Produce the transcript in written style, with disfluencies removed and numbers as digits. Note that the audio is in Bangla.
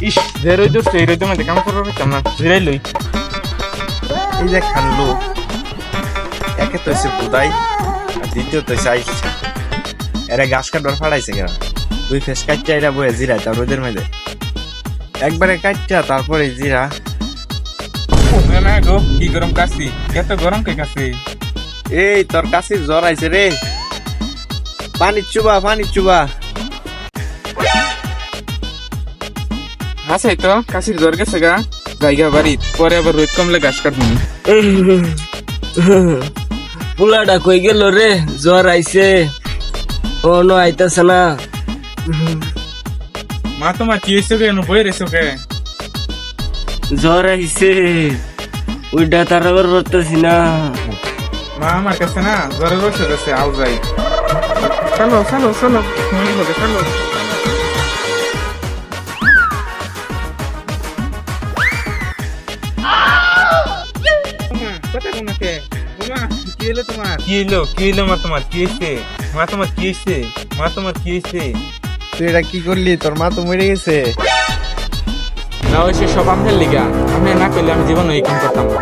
ইস যে রইদ সেই রইদ মধ্যে কাম করবো পারতাম না জিরাই লই। এই যে খানলো একে তো হচ্ছে বুদাই আর দ্বিতীয় তো হচ্ছে আইসা এরা ঘাস কাটবার ফাড়াইছে কেন দুই ফেস কাটটা এরা বয়ে জিরায় তার রোদের মধ্যে একবারে কাটটা তারপরে জিরা। না গো কি গরম কাশি, এত গরম কে কাশি? এই তোর কাছে জ্বর আইছে রে, পানি চুবা পানি চুবা। হাসাই তো কাশির জ্বর গেছে গা, জায়গা বাড়ি পরে আবার রোদ কমলে ঘাস কাটবো। পোলাটা কই গেল রে? জ্বর আইছে কোনো আইতাছে না। মা তোমার কি হয়েছে কেন বই রেছো কে? জ্বর আইছে ওইটা তার আবার করতেছি না। মা আমার কাছে না জ্বরের ওষুধ আছে, আও যাই। চলো চলো চলো মনে হবে চলো। কি হইলো মা তোমার কি হয়েছে? মা তোমার কি হয়েছে? মা তোমার কি হয়েছে? তুই এটা কি করলি? তোর মা তো মরে গেছে। না ওই সে সব আমনের লিগা, আমি না করলে আমি জীবন এই কাম করতাম না।